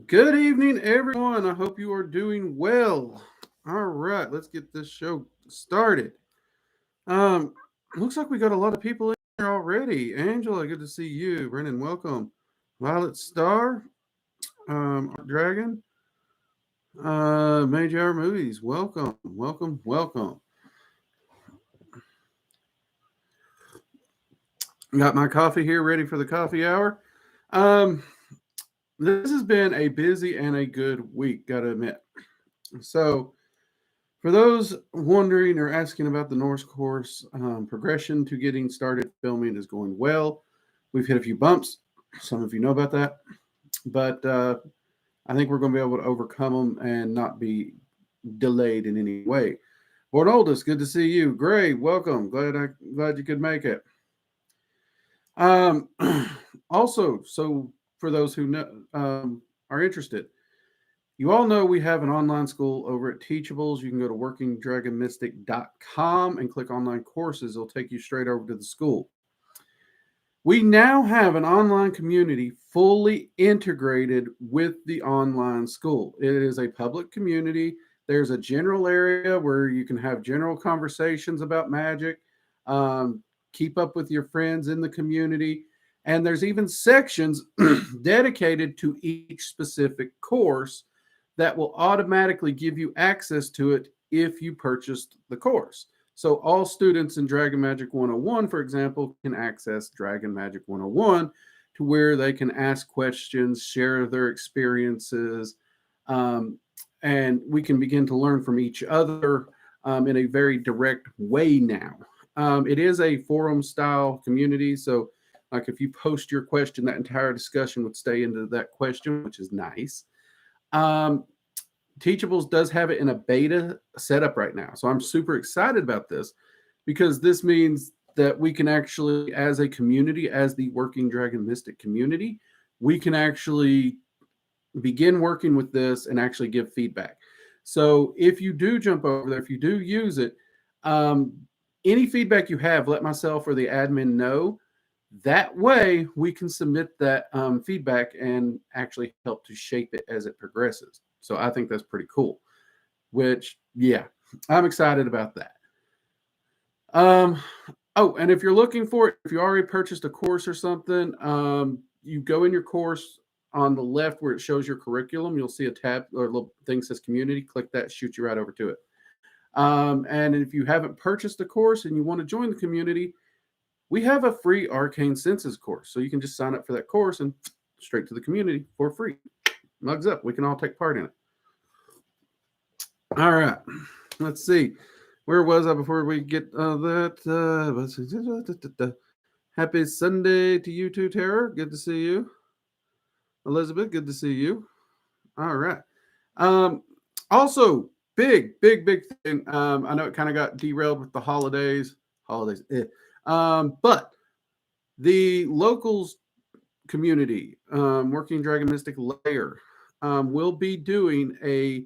Good evening, everyone. I hope you are doing well. All right, let's get this show started. Um, Looks like we got a lot of people in here already. Angela, good to see you. Brennan, welcome. Violet Star, Art Dragon, Mage Hour Movies, welcome. Got my coffee here ready for the coffee hour. Um, this has been a busy and a good week, gotta admit. So, for those wondering or asking about the Norse course, progression to getting started filming is going well. We've hit a few bumps. Some of you know about that, but I think we're going to be able to overcome them and not be delayed in any way. Lord Oldest, good to see you. Gray, welcome. Glad you could make it. Um, Also, so for those who know, are interested, you all know we have an online school over at Teachables. You can go to workingdragonmystic.com and click online courses. It'll take you straight over to the school. We now have an online community fully integrated with the online school. It is a public community. There's a general area where you can have general conversations about magic, um, keep up with your friends in the community. And there's even sections dedicated to each specific course that will automatically give you access to it if you purchased the course. So all students in Dragon Magic 101, for example, can access Dragon Magic 101 to where they can ask questions, share their experiences, um, and we can begin to learn from each other in a very direct way now. It is a forum style community, so like if you post your question, that entire discussion would stay into that question, which is nice. Um, Teachables does have it in a beta setup right now. So I'm super excited about this because this means that we can actually, as a community, as the Working Dragon Mystic community, we can actually begin working with this and actually give feedback. So if you do jump over there, if you do use it, um, any feedback you have, let myself or the admin know. That way, we can submit that feedback and actually help to shape it as it progresses. So I think that's pretty cool. Which, yeah, I'm excited about that. Um, oh, and if you're looking for it, if you already purchased a course or something, you go in your course on the left where it shows your curriculum. You'll see a tab or a little thing that says community. Click that, shoot you right over to it. And if you haven't purchased a course and you want to join the community, we have a free Arcane Senses course. So you can just sign up for that course and straight to the community for free. Mugs up. We can all take part in it. All right. Let's see. Where was I before we get that? Happy Sunday to you too, Tara. Good to see you. Elizabeth, good to see you. All right. Um, Also, big thing. I know it kind of got derailed with the holidays. But the locals community, Working Dragon Mystic Layer, will be doing a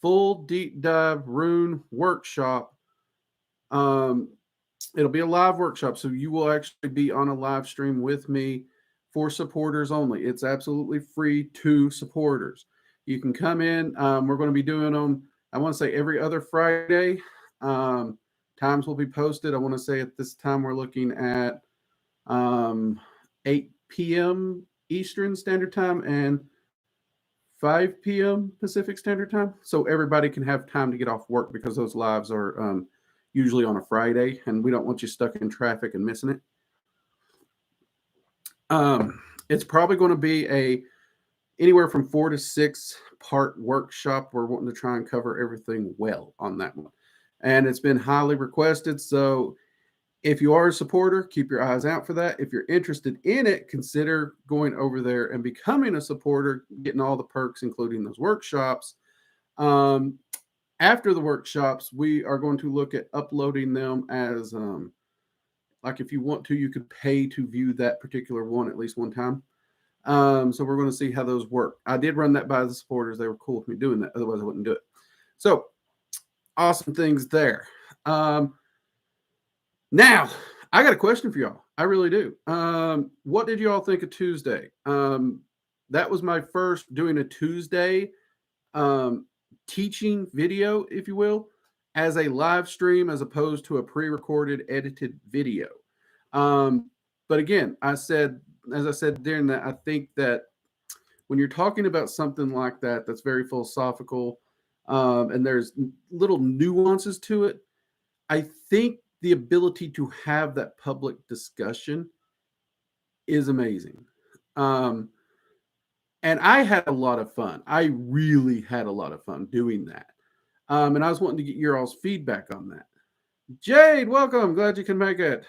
full deep dive rune workshop. Um, It'll be a live workshop, so you will actually be on a live stream with me for supporters only. It's absolutely free to supporters. You can come in. We're going to be doing them, I want to say every other Friday. Times will be posted. I want to say at this time we're looking at 8 p.m. Eastern Standard Time and 5 p.m. Pacific Standard Time. So everybody can have time to get off work because those lives are usually on a Friday, and we don't want you stuck in traffic and missing it. It's probably going to be a anywhere from 4 to 6 part workshop. We're wanting to try and cover everything well on that one, and it's been highly requested. So if you are a supporter, keep your eyes out for that. If you're interested in it, consider going over there and becoming a supporter, getting all the perks, including those workshops. Um, After the workshops, we are going to look at uploading them as like if you want to, you could pay to view that particular one at least one time. So we're going to see how those work. I did run that by the supporters. They were cool with me doing that. Otherwise, I wouldn't do it. So awesome things there. Now, I got a question for y'all. I really do. What did y'all think of Tuesday? That was my first doing a Tuesday teaching video, if you will, as a live stream as opposed to a pre-recorded edited video. But again, as I said during that, I think that when you're talking about something like that, that's very philosophical, and there's little nuances to it, I think the ability to have that public discussion is amazing. Um, and I had a lot of fun. I really had a lot of fun doing that. And I was wanting to get your all's feedback on that. Jade, welcome. Glad you can make it.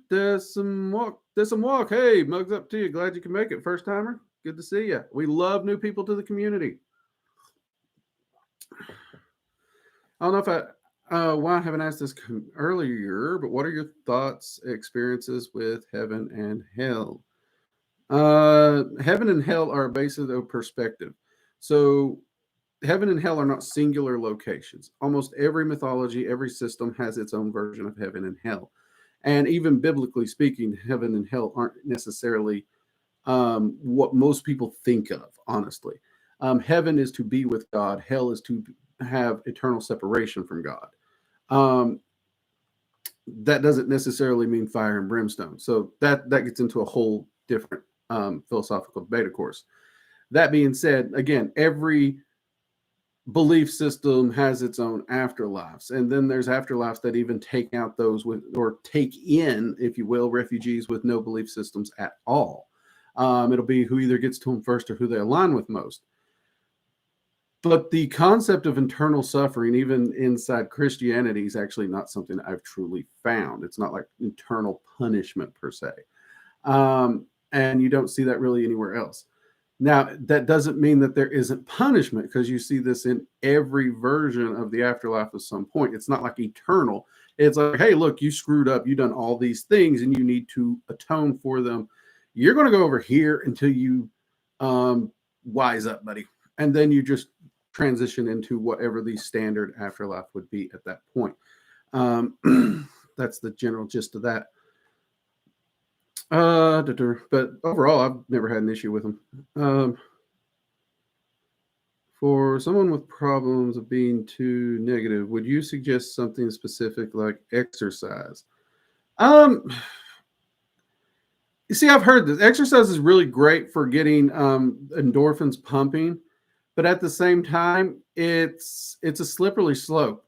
There's some walk. Hey, mugs up to you. Glad you can make it. First timer. Good to see you. We love new people to the community. I don't know if why I haven't asked this earlier, but what are your thoughts, experiences with heaven and hell? Heaven and hell are basically a perspective. So heaven and hell are not singular locations. Almost every mythology, every system has its own version of heaven and hell. And even biblically speaking, heaven and hell aren't necessarily what most people think of, honestly. Heaven is to be with God, hell is to have eternal separation from God. That doesn't necessarily mean fire and brimstone. So that gets into a whole different philosophical debate, of course. That being said, again, every belief system has its own afterlives, and then there's afterlives that even take out those with, or take in, if you will, refugees with no belief systems at all. It'll be who either gets to them first or who they align with most. But the concept of eternal suffering, even inside Christianity, is actually not something I've truly found. It's not like eternal punishment per se. And you don't see that really anywhere else. Now, that doesn't mean that there isn't punishment, because you see this in every version of the afterlife at some point. It's not like eternal. It's like, hey, look, you screwed up. You've done all these things and you need to atone for them. You're going to go over here until you wise up, buddy. And then you just transition into whatever the standard afterlife would be at that point. That's the general gist of that. But overall, I've never had an issue with them. For someone with problems of being too negative, would you suggest something specific like exercise? You see, I've heard this. Exercise is really great for getting endorphins pumping, but at the same time, it's a slippery slope.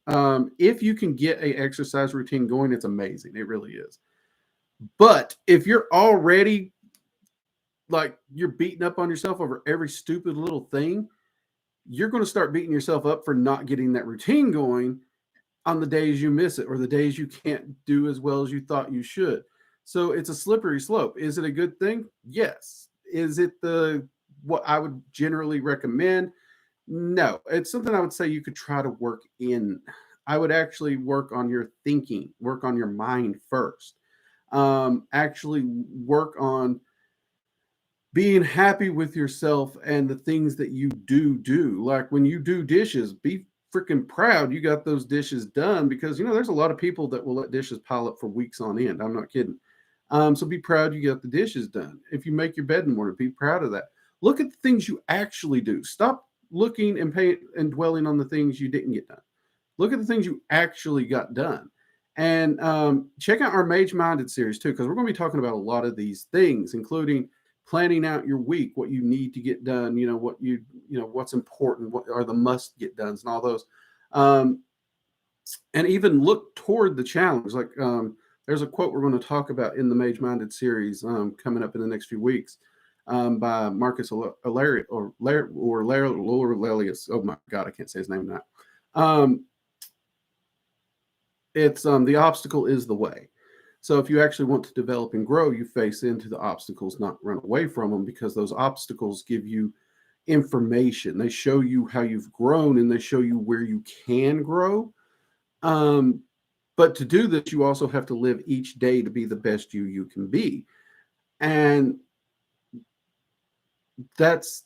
If you can get a exercise routine going, it's amazing. It really is. But if you're already like you're beating up on yourself over every stupid little thing, you're going to start beating yourself up for not getting that routine going on the days you miss it or the days you can't do as well as you thought you should. So it's a slippery slope. Is it a good thing? Yes. Is it what I would generally recommend? No. It's something I would say you could try to work in. I would actually work on your thinking, work on your mind first. Actually work on being happy with yourself and the things that you do. Like when you do dishes, be freaking proud you got those dishes done, because there's a lot of people that will let dishes pile up for weeks on end. I'm not kidding. So be proud you got the dishes done. If you make your bed in the morning, be proud of that. Look at the things you actually do. Stop looking and dwelling on the things you didn't get done. Look at the things you actually got done. And check out our Mage Minded series too, because we're going to be talking about a lot of these things, including planning out your week, what you need to get done, what's important, what are the must get dones and all those. And even look toward the challenge. Like there's a quote we're going to talk about in the Mage Minded series coming up in the next few weeks by Marcus Aurelius. Oh my God, I can't say his name now. It's the obstacle is the way. So if you actually want to develop and grow, you face into the obstacles, not run away from them, because those obstacles give you information. They show you how you've grown and they show you where you can grow. But to do this, you also have to live each day to be the best you can be. And that's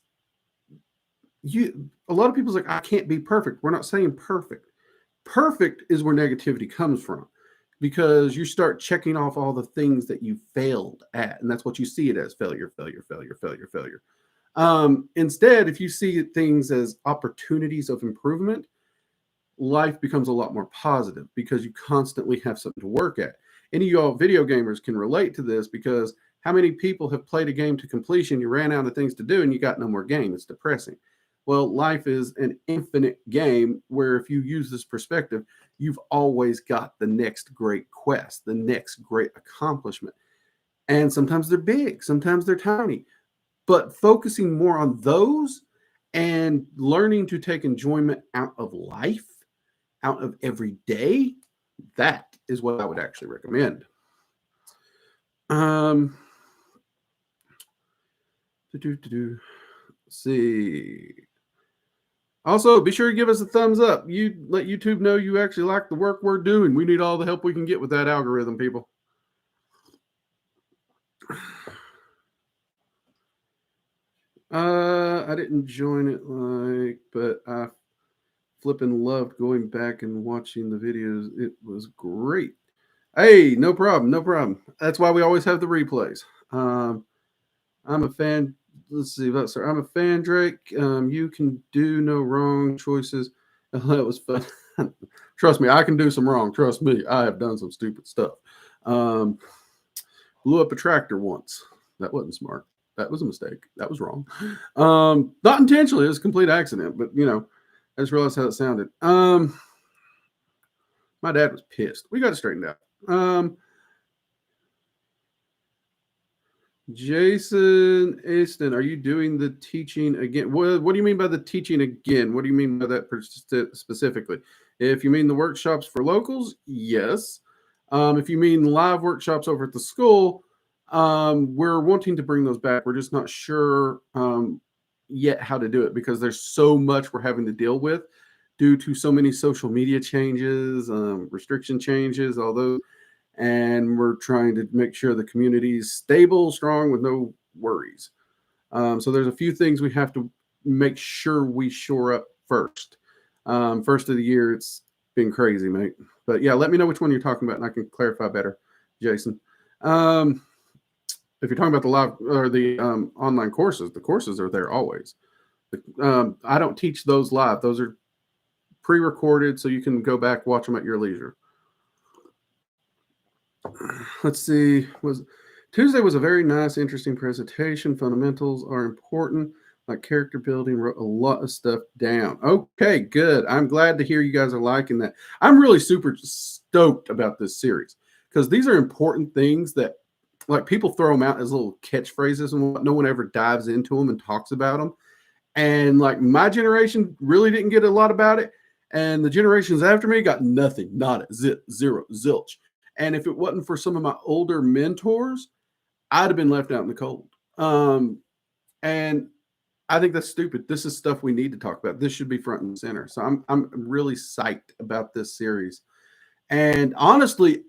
a lot of people's like, I can't be perfect. We're not saying perfect. Perfect is where negativity comes from. because you start checking off all the things that you failed at, and that's what you see it as: failure, failure, failure, failure, failure. Instead, if you see things as opportunities of improvement, life becomes a lot more positive because you constantly have something to work at. Any of y'all video gamers can relate to this, because how many people have played a game to completion, you ran out of things to do, and you got no more game? It's depressing. Well, life is an infinite game where if you use this perspective, you've always got the next great quest, the next great accomplishment. And sometimes they're big, sometimes they're tiny, but focusing more on those and learning to take enjoyment out of life, out of every day, that is what I would actually recommend. Let's see. Also, be sure to give us a thumbs up. You let YouTube know you actually like the work we're doing. We need all the help we can get with that algorithm, people. I didn't join it, but I flipping loved going back and watching the videos. It was great. Hey, no problem, no problem. That's why we always have the replays. I'm a fan. Let's see. I'm a fan, Drake. You can do no wrong choices. That was fun. Trust me, I can do some wrong. Trust me, I have done some stupid stuff. Blew up a tractor once. That wasn't smart. That was a mistake. That was wrong. Not intentionally. It was a complete accident. But I just realized how it sounded. My dad was pissed. We got it straightened out. Jason Aston, are you doing the teaching again? What do you mean by the teaching again? What do you mean by that specifically? If you mean the workshops for locals, yes. If you mean live workshops over at the school, we're wanting to bring those back. We're just not sure yet how to do it, because there's so much we're having to deal with due to so many social media changes, restriction changes, all those. And we're trying to make sure the community is stable, strong, with no worries. So there's a few things we have to make sure we shore up first. First of the year, it's been crazy, mate. But yeah, let me know which one you're talking about, and I can clarify better, Jason. If you're talking about the live or the online courses, the courses are there always. I don't teach those live. Those are pre-recorded, so you can go back, watch them at your leisure. Let's see. Tuesday was a very nice, interesting presentation. Fundamentals are important, like character building. Wrote a lot of stuff down. Okay, good. I'm glad to hear you guys are liking that. I'm really super stoked about this series, because these are important things that, like, people throw them out as little catchphrases and what, no one ever dives into them and talks about them. And like, my generation really didn't get a lot about it, and the generations after me got nothing, nada, zero, zilch. And if it wasn't for some of my older mentors, I'd have been left out in the cold. And I think that's stupid. This is stuff we need to talk about. This should be front and center. So I'm really psyched about this series. And honestly,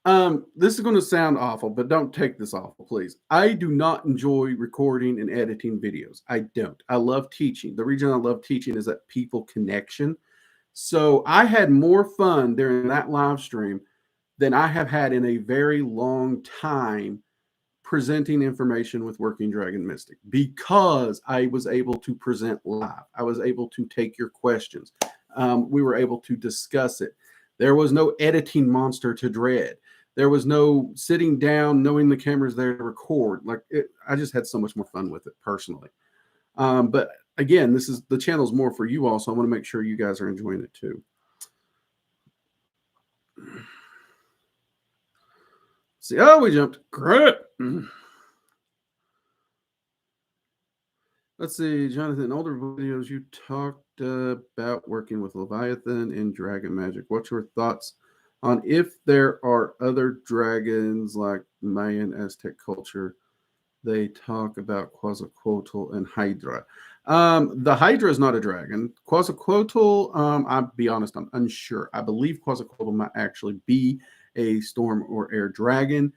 this is going to sound awful, but don't take this awful, please. I do not enjoy recording and editing videos. I don't. I love teaching. The reason I love teaching is that people connection. So I had more fun during that live stream than I have had in a very long time presenting information with Working Dragon Mystic, because I was able to present live. I was able to take your questions. We were able to discuss it. There was no editing monster to dread. There was no sitting down knowing the camera's there to record. I just had so much more fun with it personally. But again, the channel's more for you all, so I want to make sure you guys are enjoying it too. See, we jumped. Great. Let's see, Jonathan, in older videos you talked about working with Leviathan in Dragon Magic. What's your thoughts on if there are other dragons like Mayan Aztec culture? They talk about Quetzalcoatl and Hydra. The Hydra is not a dragon. Quetzalcoatl, I'll be honest, I'm unsure. I believe Quetzalcoatl might actually be a storm or air dragon,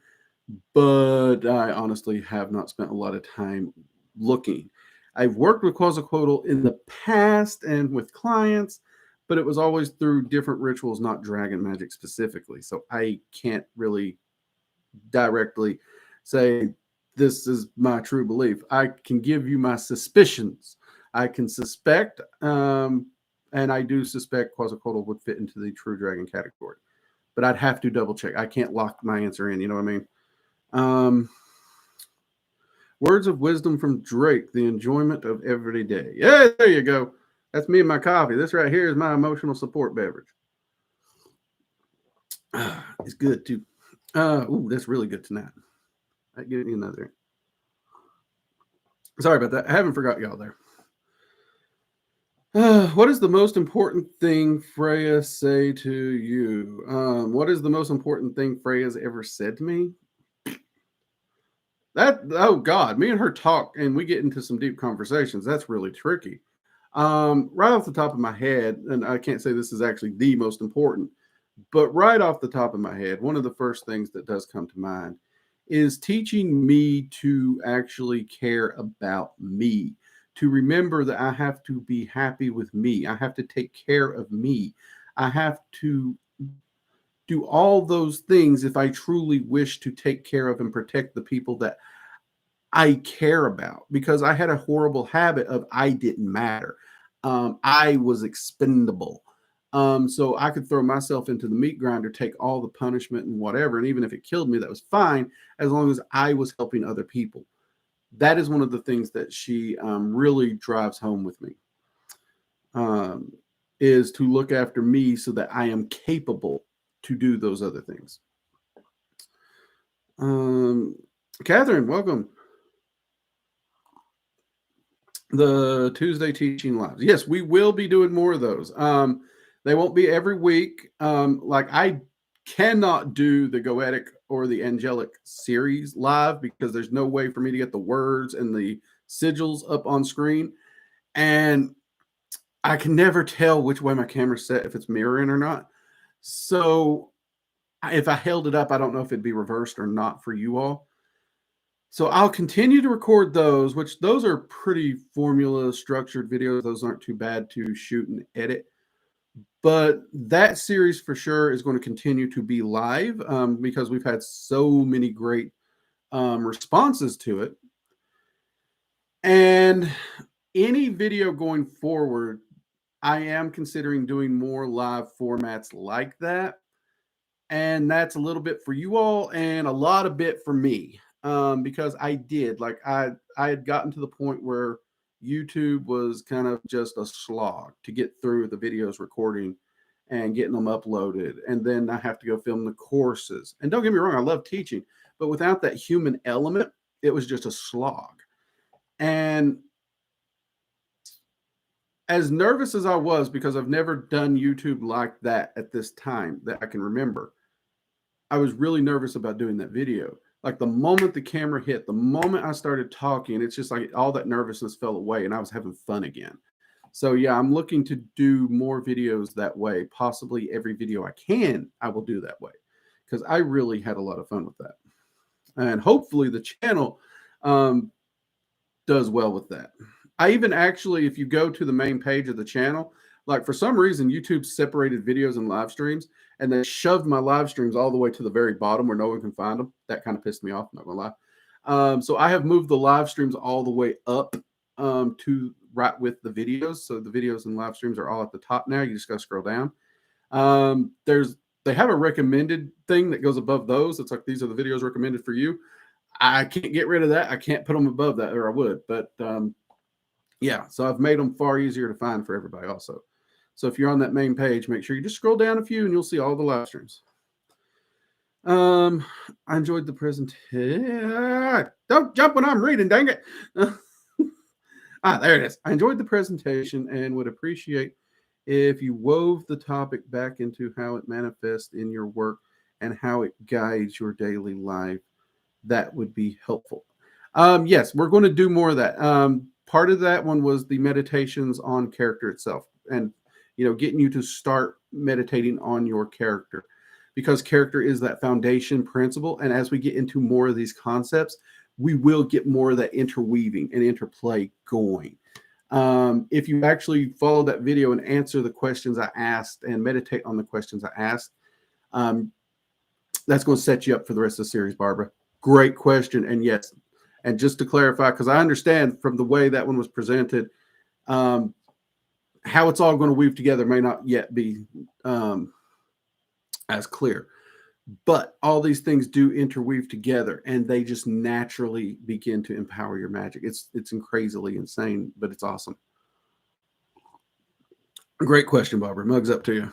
but I honestly have not spent a lot of time looking. I've worked with Quetzalcoatl in the past and with clients, but it was always through different rituals, not dragon magic specifically. So I can't really directly say this is my true belief. I can give you my suspicions. I can suspect, and I do suspect Quetzalcoatl would fit into the true dragon category, but I'd have to double check. I can't lock my answer in. You know what I mean? Words of wisdom from Drake, the enjoyment of every day. Yeah, there you go. That's me and my coffee. This right here is my emotional support beverage. It's good too. Ooh, that's really good tonight. I get you another. Sorry about that. I haven't forgot y'all there. What is the most important thing Freya say to you? What is the most important thing Freya's ever said to me? Oh God, me and her talk and we get into some deep conversations. That's really tricky. Right off the top of my head, and I can't say this is actually the most important, but right off the top of my head, one of the first things that does come to mind is teaching me to actually care about me, to remember that I have to be happy with me. I have to take care of me. I have to do all those things if I truly wish to take care of and protect the people that I care about, because I had a horrible habit of I didn't matter. I was expendable. So I could throw myself into the meat grinder, take all the punishment and whatever. And even if it killed me, that was fine, as long as I was helping other people. That is one of the things that she really drives home with me, is to look after me so that I am capable to do those other things. Catherine, welcome. The Tuesday teaching lives. Yes, we will be doing more of those. They won't be every week. Like I cannot do the Goetic or the Angelic series live because there's no way for me to get the words and the sigils up on screen. And I can never tell which way my camera's set, if it's mirroring or not. So if I held it up, I don't know if it'd be reversed or not for you all. So I'll continue to record those, which those are pretty formula structured videos. Those aren't too bad to shoot and edit. But that series for sure is going to continue to be live because we've had so many great responses to it. And any video going forward, I am considering doing more live formats like that. And that's a little bit for you all and a lot of bit for me. Because I had gotten to the point where YouTube was kind of just a slog to get through the videos recording and getting them uploaded. And then I have to go film the courses. And don't get me wrong, I love teaching, but without that human element, it was just a slog. And as nervous as I was, because I've never done YouTube like that at this time that I can remember, I was really nervous about doing that video. Like the moment the camera hit, the moment I started talking, it's just like all that nervousness fell away and I was having fun again. So yeah, I'm looking to do more videos that way. Possibly every video I can, I will do that way, because I really had a lot of fun with that. And hopefully the channel does well with that. I even actually, if you go to the main page of the channel, like for some reason, YouTube separated videos and live streams, and they shoved my live streams all the way to the very bottom where no one can find them. That kind of pissed me off, not gonna lie. So I have moved the live streams all the way up to right with the videos. So the videos and live streams are all at the top now. You just gotta scroll down. They have a recommended thing that goes above those. It's like, these are the videos recommended for you. I can't get rid of that. I can't put them above that, or I would. But yeah, so I've made them far easier to find for everybody also. So if you're on that main page, make sure you just scroll down a few and you'll see all the live streams. I enjoyed the presentation. Don't jump when I'm reading, dang it. There it is. I enjoyed the presentation and would appreciate if you wove the topic back into how it manifests in your work and how it guides your daily life. That would be helpful. Yes, we're going to do more of that. Part of that one was the meditations on character itself, and getting you to start meditating on your character, because character is that foundation principle. And as we get into more of these concepts, we will get more of that interweaving and interplay going. If you actually follow that video and answer the questions I asked and meditate on the questions I asked, that's going to set you up for the rest of the series, Barbara. Great question. And yes, and just to clarify, because I understand from the way that one was presented, how it's all going to weave together may not yet be as clear. But all these things do interweave together, and they just naturally begin to empower your magic. It's crazily insane, but it's awesome. Great question, Barbara. Mugs up to you.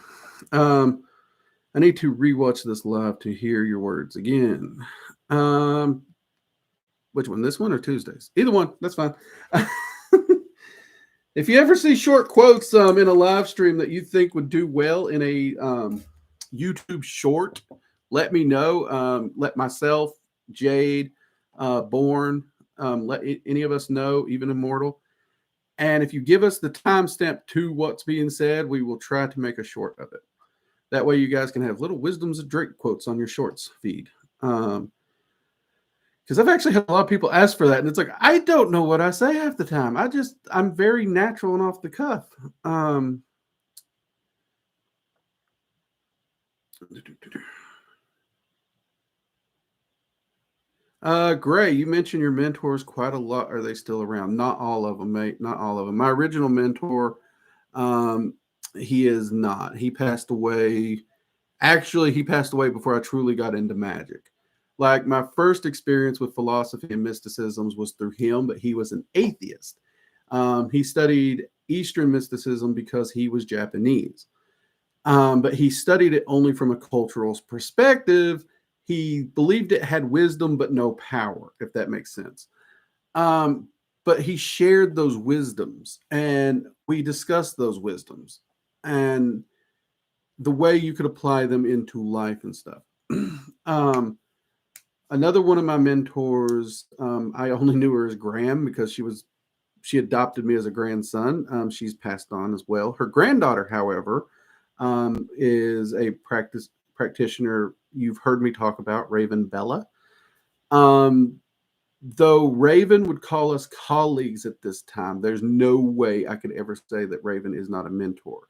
I need to rewatch this live to hear your words again. Which one? This one or Tuesdays? Either one. That's fine. If you ever see short quotes in a live stream that you think would do well in a YouTube short, let me know. Let myself, Jade, Born, let any of us know, even Immortal. And if you give us the timestamp to what's being said, we will try to make a short of it. That way you guys can have little wisdoms of Drake quotes on your shorts feed. Because I've actually had a lot of people ask for that. And it's like, I don't know what I say half the time. I'm very natural and off the cuff. Gray, you mentioned your mentors quite a lot. Are they still around? Not all of them, mate. Not all of them. My original mentor, he is not. He passed away. Actually, he passed away before I truly got into magic. Like, my first experience with philosophy and mysticisms was through him, but he was an atheist. He studied Eastern mysticism because he was Japanese. But he studied it only from a cultural perspective. He believed it had wisdom, but no power, if that makes sense. But he shared those wisdoms, and we discussed those wisdoms and the way you could apply them into life and stuff. Another one of my mentors, I only knew her as Graham because she adopted me as a grandson. She's passed on as well. Her granddaughter, however, is a practitioner you've heard me talk about, Raven Bella. Though Raven would call us colleagues at this time, there's no way I could ever say that Raven is not a mentor.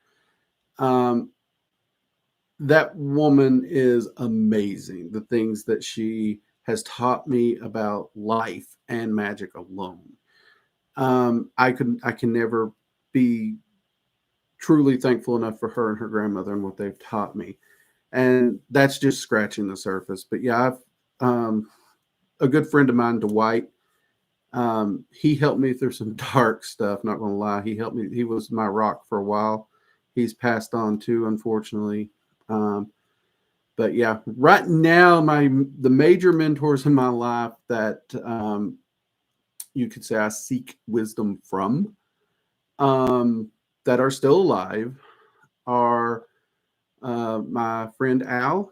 That woman is amazing. The things that she has taught me about life and magic alone. I can never be truly thankful enough for her and her grandmother and what they've taught me. And that's just scratching the surface. But yeah, I've a good friend of mine, Dwight, he helped me through some dark stuff, not gonna lie. He helped me, he was my rock for a while. He's passed on too, unfortunately. But yeah, right now, the major mentors in my life that you could say I seek wisdom from, that are still alive, are my friend Al.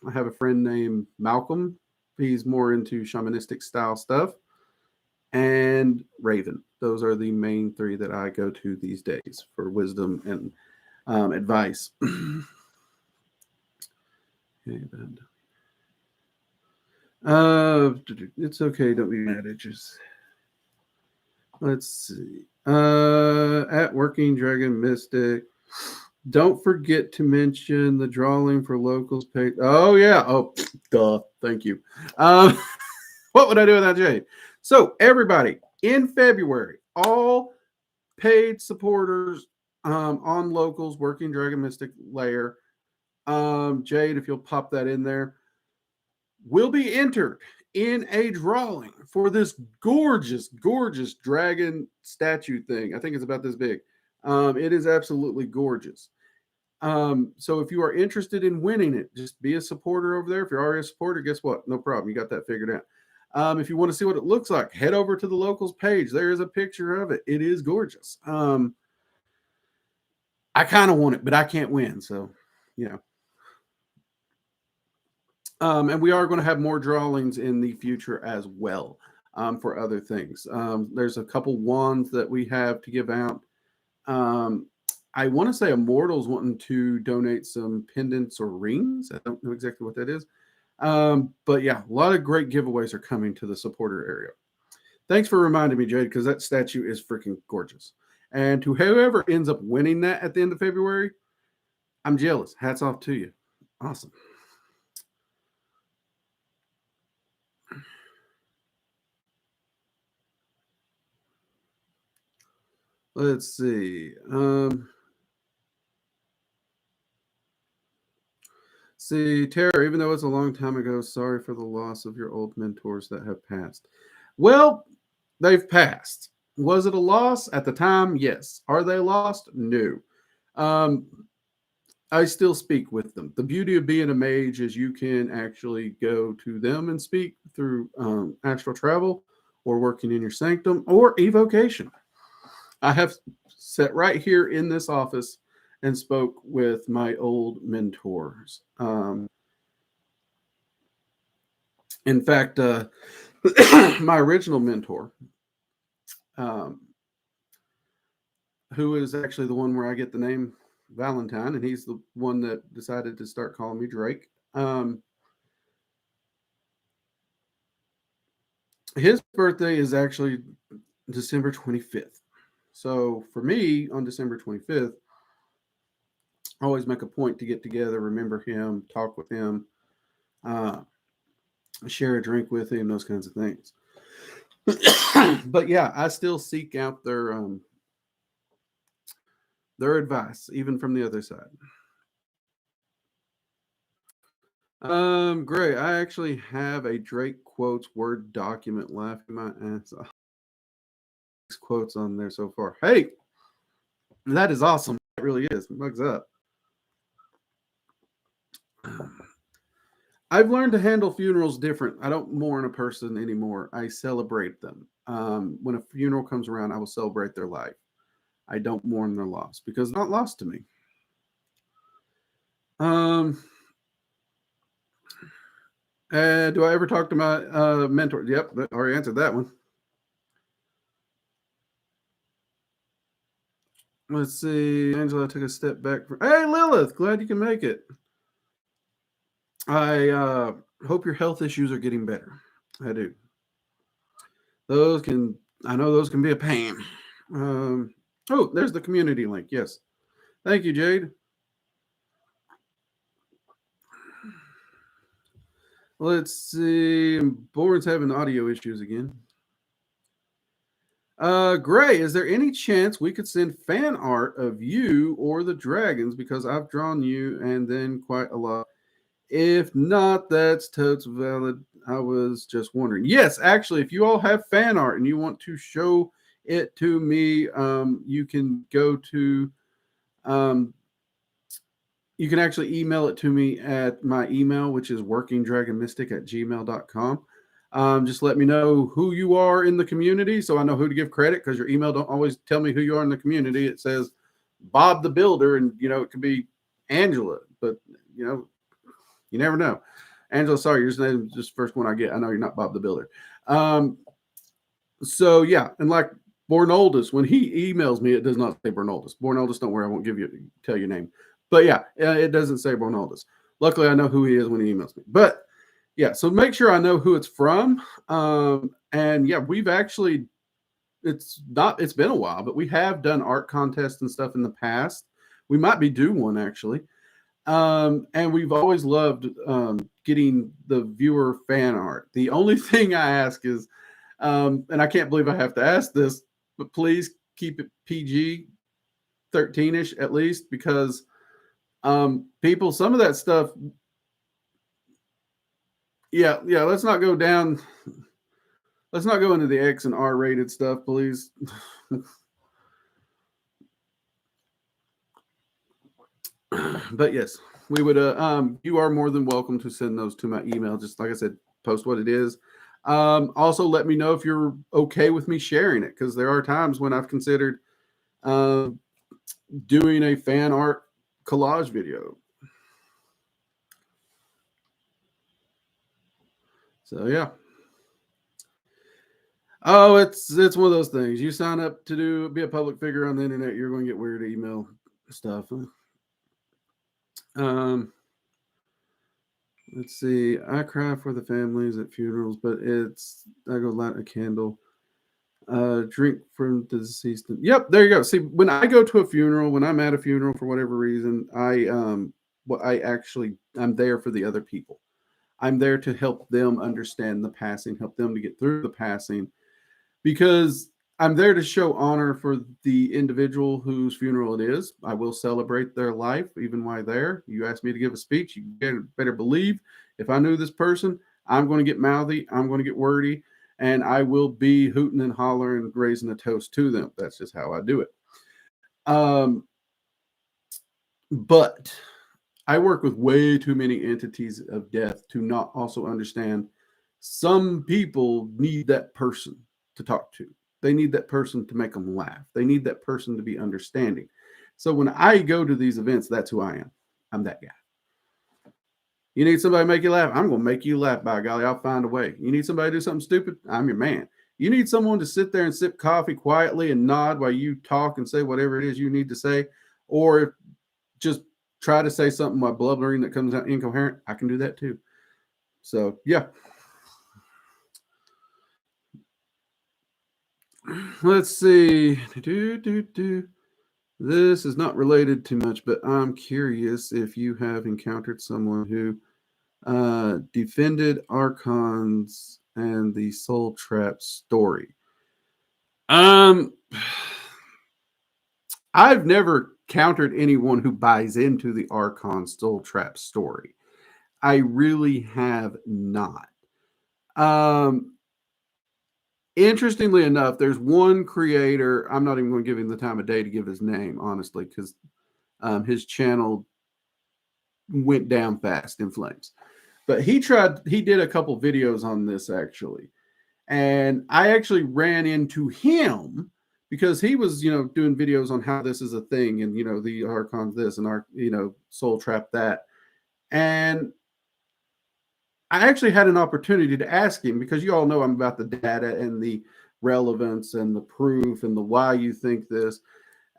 I have a friend named Malcolm. He's more into shamanistic style stuff. And Raven. Those are the main three that I go to these days for wisdom and advice. It's okay. Don't be mad. It just, let's see. At Working Dragon Mystic. Don't forget to mention the drawing for locals page. Oh yeah. Oh, duh. Thank you. What would I do without Jade? So everybody, in February, all paid supporters on locals Working Dragon Mystic layer. Jade, if you'll pop that in there, will be entered in a drawing for this gorgeous, gorgeous dragon statue thing. I think it's about this big. It is absolutely gorgeous. So if you are interested in winning it, just be a supporter over there. If you're already a supporter, guess what? No problem. You got that figured out. If you want to see what it looks like, head over to the locals page. There is a picture of it. It is gorgeous. I kind of want it, but I can't win. So, you know. And we are going to have more drawings in the future as well for other things. There's a couple wands that we have to give out. I want to say Immortal's wanting to donate some pendants or rings. I don't know exactly what that is. But yeah, a lot of great giveaways are coming to the supporter area. Thanks for reminding me, Jade, because that statue is freaking gorgeous. And to whoever ends up winning that at the end of February, I'm jealous. Hats off to you. Awesome. Let's see. See, Tara, even though it's a long time ago, sorry for the loss of your old mentors that have passed. Well, they've passed. Was it a loss at the time? Yes. Are they lost? No. I still speak with them. The beauty of being a mage is you can actually go to them and speak through astral travel or working in your sanctum or evocation. I have sat right here in this office and spoke with my old mentors. In fact, my original mentor, um, who is actually the one where I get the name Valentine, and he's the one that decided to start calling me Drake. His birthday is actually December 25th. So for me, on December 25th, I always make a point to get together, remember him, talk with him, uh, share a drink with him, those kinds of things. But yeah, I still seek out their advice, even from the other side. Great. I actually have a Drake quotes Word document left in my ass. Quotes on there so far. Hey, that is awesome. It really is. Mugs up. I've learned to handle funerals different. I don't mourn a person anymore. I celebrate them. When a funeral comes around, I will celebrate their life. I don't mourn their loss because it's not lost to me. Do I ever talk to my mentor? Yep, I already answered that one. Let's see. Angela took a step back. Hey, Lilith, glad you can make it. I hope your health issues are getting better. I do. I know those can be a pain. Oh, there's the community link. Yes. Thank you, Jade. Let's see. Born's having audio issues again. Gray, is there any chance we could send fan art of you or the dragons? Because I've drawn you and then quite a lot. If not, that's totes valid. I was just wondering. Yes, actually, if you all have fan art and you want to show it to me, you can go to you can actually email it to me at my email, which is workingdragonmystic@gmail.com. Just let me know who you are in the community so I know who to give credit, because your email don't always tell me who you are in the community. It says Bob the Builder, and it could be Angela, but you never know. Angela, sorry, your name is just the first one I get. I know you're not Bob the Builder. So yeah, and like Bornoldus, when he emails me, it does not say Bornoldus. Bornoldus, don't worry, I won't tell your name. But yeah, it doesn't say Bornoldus. Luckily, I know who he is when he emails me. But yeah, so make sure I know who it's from. And yeah, we've actually, it's been a while, but we have done art contests and stuff in the past. We might be due one actually. And we've always loved getting the viewer fan art. The only thing I ask is, and I can't believe I have to ask this, but please keep it PG 13ish at least, because people, some of that stuff, yeah, let's not go down, let's not go into the X and R rated stuff, please. But yes, we would you are more than welcome to send those to my email. Just like I said, post what it is. Also let me know if you're okay with me sharing it, because there are times when I've considered doing a fan art collage video. So yeah. Oh, it's one of those things. You sign up to be a public figure on the internet, you're going to get weird email stuff. Let's see. I cry for the families at funerals, but I go light a candle. Drink from the deceased. Yep, there you go. See, when I go to a funeral, when I'm at a funeral for whatever reason, I'm there for the other people. I'm there to help them understand the passing, help them to get through the passing, because I'm there to show honor for the individual whose funeral it is. I will celebrate their life even while there. You asked me to give a speech, you better believe if I knew this person, I'm going to get mouthy, I'm going to get wordy, and I will be hooting and hollering, raising a toast to them. That's just how I do it. But I work with way too many entities of death to not also understand some people need that person to talk to. They need that person to make them laugh. They need that person to be understanding. So when I go to these events, that's who I am. I'm that guy. You need somebody to make you laugh? I'm going to make you laugh, by golly. I'll find a way. You need somebody to do something stupid? I'm your man. You need someone to sit there and sip coffee quietly and nod while you talk and say whatever it is you need to say, or just try to say something while blubbering that comes out incoherent? I can do that too. So, yeah. Let's see. This is not related too much, but I'm curious if you have encountered someone who defended archons and the soul trap story. I've never countered anyone who buys into the archon soul trap story. I really have not. Interestingly enough, there's one creator. I'm not even going to give him the time of day to give his name, honestly, because his channel went down fast in flames. But he did a couple videos on this actually. And I actually ran into him because he was, doing videos on how this is a thing and, the archons this and soul trap that. And I actually had an opportunity to ask him, because you all know I'm about the data and the relevance and the proof and the why you think this.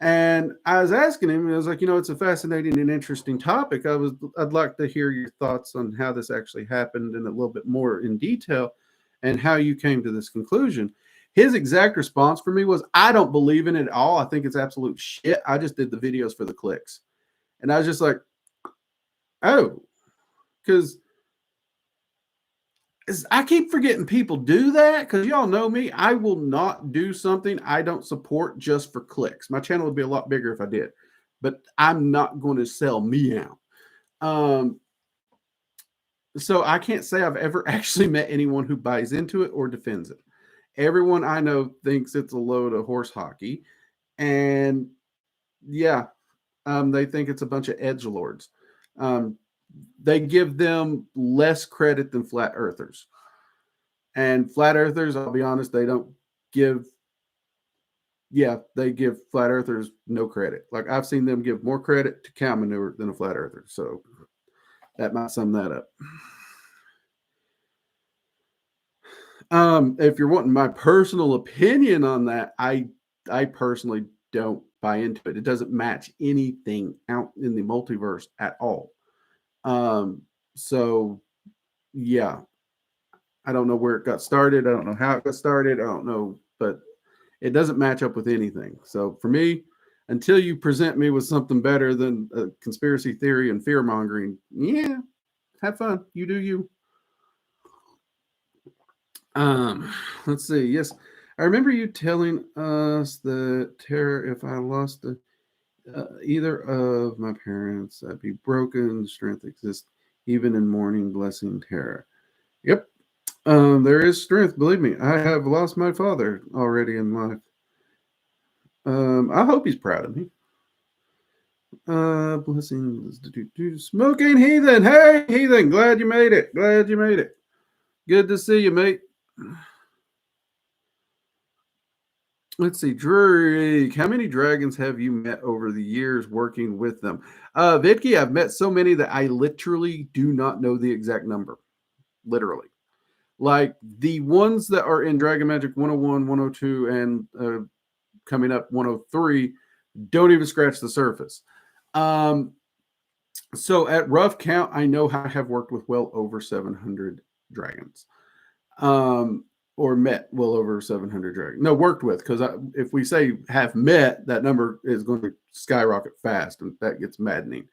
And I was asking him, and I was like, it's a fascinating and interesting topic. I'd like to hear your thoughts on how this actually happened in a little bit more in detail and how you came to this conclusion. His exact response for me was, I don't believe in it at all. I think it's absolute shit. I just did the videos for the clicks. And I was just like, oh, because I keep forgetting people do that, because y'all know me. I will not do something I don't support just for clicks. My channel would be a lot bigger if I did, but I'm not going to sell me out. So I can't say I've ever actually met anyone who buys into it or defends it. Everyone I know thinks it's a load of horse hockey, and yeah, they think it's a bunch of edgelords. They give them less credit than flat earthers. And flat earthers, I'll be honest, they give flat earthers no credit. Like, I've seen them give more credit to cow manure than a flat earther. So that might sum that up. If you're wanting my personal opinion on that, I personally don't buy into it. It doesn't match anything out in the multiverse at all. So yeah, I don't know where it got started. I don't know how it got started. I don't know, but it doesn't match up with anything. So for me, until you present me with something better than a conspiracy theory and fear mongering, yeah, have fun. You do you. Let's see. Yes, I remember you telling us that terror. If I lost either of my parents, I'd be broken. Strength exists even in mourning, blessing, terror. Yep. There is strength. Believe me, I have lost my father already in life. I hope he's proud of me. Blessings. Smoking heathen. Hey, heathen. Glad you made it. Glad you made it. Good to see you, mate. Let's see, Drake. How many dragons have you met over the years working with them? Vidki, I've met so many that I literally do not know the exact number. Literally. Like the ones that are in Dragon Magic 101, 102, and coming up 103 don't even scratch the surface. So at rough count, I know I have worked with well over 700 dragons. or met well over 700 dragons. No, worked with, because if we say have met, that number is going to skyrocket fast, and that gets maddening.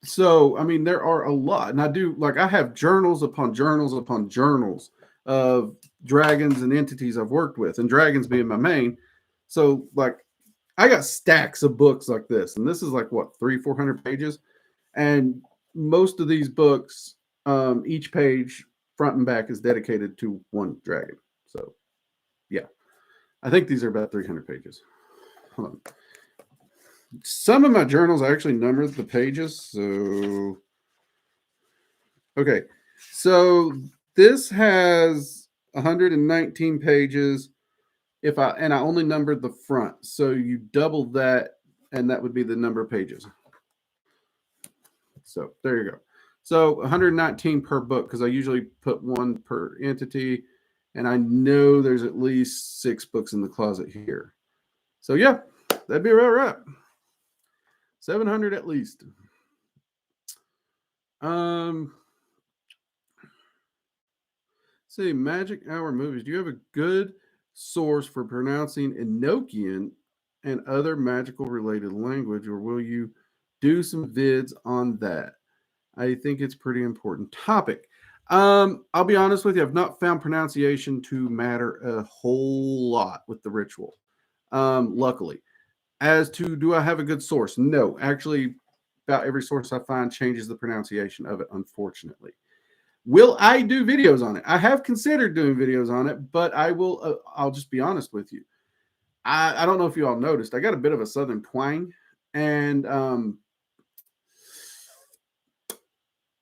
So, I mean, there are a lot. And I have journals upon journals upon journals of dragons and entities I've worked with, and dragons being my main. So, like, I got stacks of books like this, and this is like what, 400 pages? And most of these books, each page, front and back, is dedicated to one dragon. So, yeah, I think these are about 300 pages. Hold on. Some of my journals, I actually numbered the pages. So, okay. So this has 119 pages. I only numbered the front. So you double that, and that would be the number of pages. So there you go. So 119 per book, because I usually put one per entity. And I know there's at least 6 books in the closet here. So yeah, that'd be about right. 700 at least. Say Magic Hour Movies. Do you have a good source for pronouncing Enochian and other magical related language, or will you do some vids on that? I think it's pretty important topic. I'll be honest with you, I've not found pronunciation to matter a whole lot with the ritual. Luckily. As to do I have a good source? No, actually, about every source I find changes the pronunciation of it, unfortunately. Will I do videos on it? I have considered doing videos on it, but I will. I'll just be honest with you. I don't know if you all noticed. I got a bit of a Southern twang, and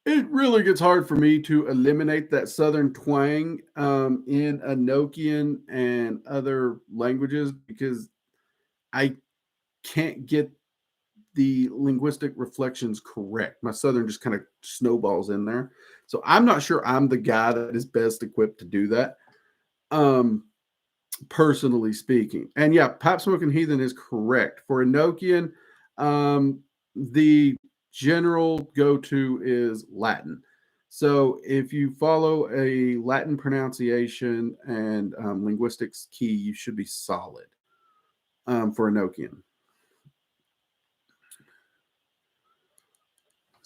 it really gets hard for me to eliminate that Southern twang in Enochian and other languages, because I can't get the linguistic reflections correct. My Southern just kind of snowballs in there. So I'm not sure I'm the guy that is best equipped to do that, personally speaking. And yeah, Pop Smoking Heathen is correct. For Enochian, the general go-to is Latin. So if you follow a Latin pronunciation and linguistics key, you should be solid for Enochian.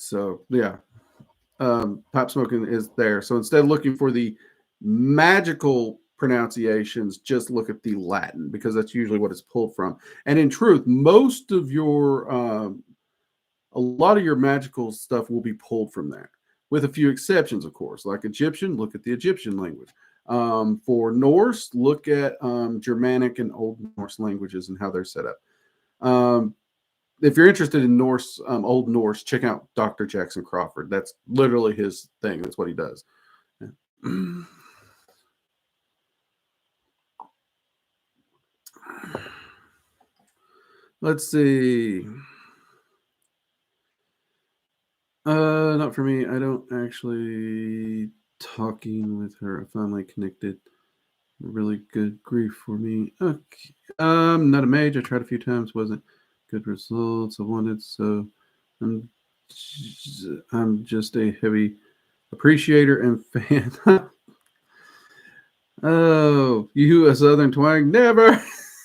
So yeah, Pop Smoking is there. So instead of looking for the magical pronunciations, just look at the Latin, because that's usually what it's pulled from. And in truth, most of your a lot of your magical stuff will be pulled from there, with a few exceptions, of course. Like Egyptian, look at the Egyptian language. For Norse, look at Germanic and Old Norse languages and how they're set up. If you're interested in Norse, Old Norse, check out Dr. Jackson Crawford. That's literally his thing. That's what he does. Let's see. Not for me. I don't actually talking with her. I finally connected. Really good grief for me. Okay. Not a mage. I tried a few times. Wasn't good results I wanted. So I'm just a heavy appreciator and fan. Oh, you a Southern twang? Never.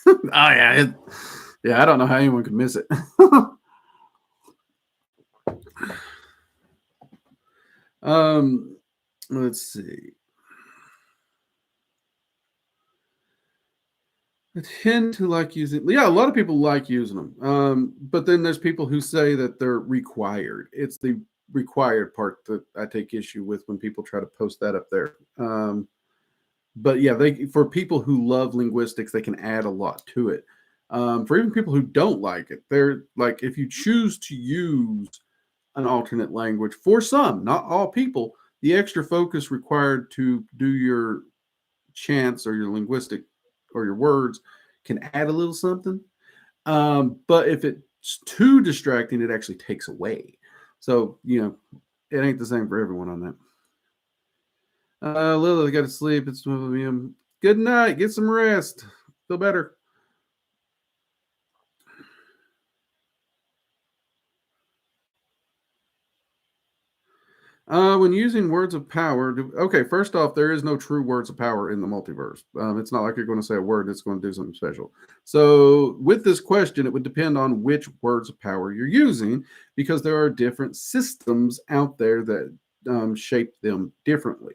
Oh yeah, yeah. I don't know how anyone could miss it. Let's see. I tend to like using. Yeah, a lot of people like using them. But then there's people who say that they're required. It's the required part that I take issue with when people try to post that up there. But yeah, for people who love linguistics, they can add a lot to it. For even people who don't like it, they're like, if you choose to use an alternate language, for some, not all people, the extra focus required to do your chants or your linguistic or your words can add a little something. But if it's too distracting, it actually takes away. So, it ain't the same for everyone on that. Lily, got to sleep. It's 12 p.m. Good night. Get some rest. Feel better. When using words of power, okay, first off, there is no true words of power in the multiverse. It's not like you're going to say a word that's going to do something special. So, with this question, it would depend on which words of power you're using because there are different systems out there that shape them differently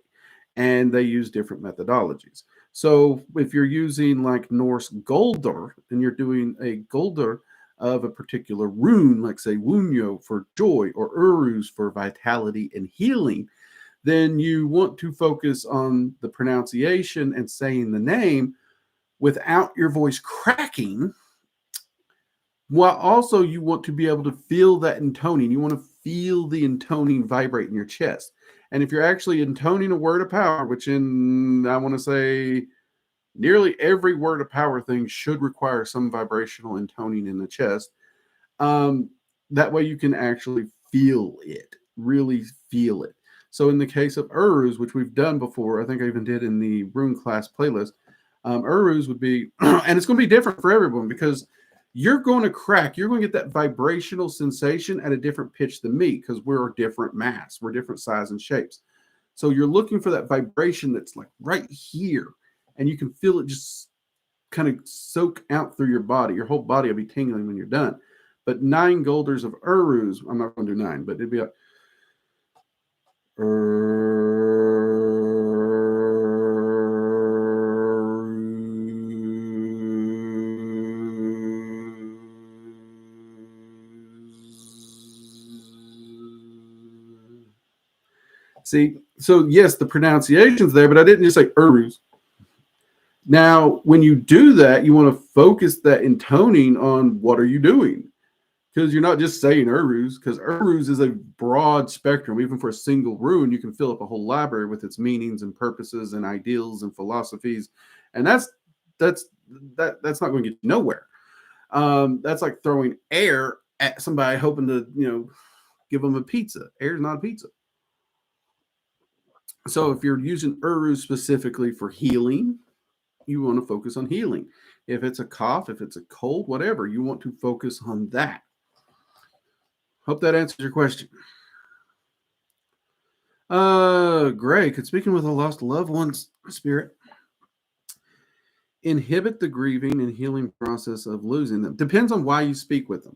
and they use different methodologies. So, if you're using like Norse Golder and you're doing a Golder of a particular rune, like say Wunyo for joy or Uruz for vitality and healing, then you want to focus on the pronunciation and saying the name without your voice cracking, while also you want to be able to feel that intoning. You want to feel the intoning vibrate in your chest. And if you're actually intoning a word of power, which in, I want to say, nearly every word of power thing should require some vibrational intoning in the chest. That way you can actually feel it, really feel it. So in the case of Uruz, which we've done before, I think I even did in the Rune class playlist, Uruz would be, and it's going to be different for everyone because you're going to crack, you're going to get that vibrational sensation at a different pitch than me because we're a different mass, we're different size and shapes. So you're looking for that vibration that's like right here, and you can feel it just kind of soak out through your body. Your whole body will be tingling when you're done. But 9 Golders of Uruz, I'm not going to do 9, but it'd be like, see, so yes, the pronunciation's there, but I didn't just say Uruz. Now, when you do that, you want to focus that intoning on what are you doing? Because you're not just saying Uruz, because Uruz is a broad spectrum. Even for a single rune, you can fill up a whole library with its meanings and purposes and ideals and philosophies, and that's not going to get you nowhere. That's like throwing air at somebody hoping to give them a pizza. Air is not a pizza. So if you're using Uruz specifically for healing, you want to focus on healing. If it's a cough, if it's a cold, whatever, you want to focus on that. Hope that answers your question. Gray, could speaking with a lost loved one's spirit inhibit the grieving and healing process of losing them? Depends on why you speak with them.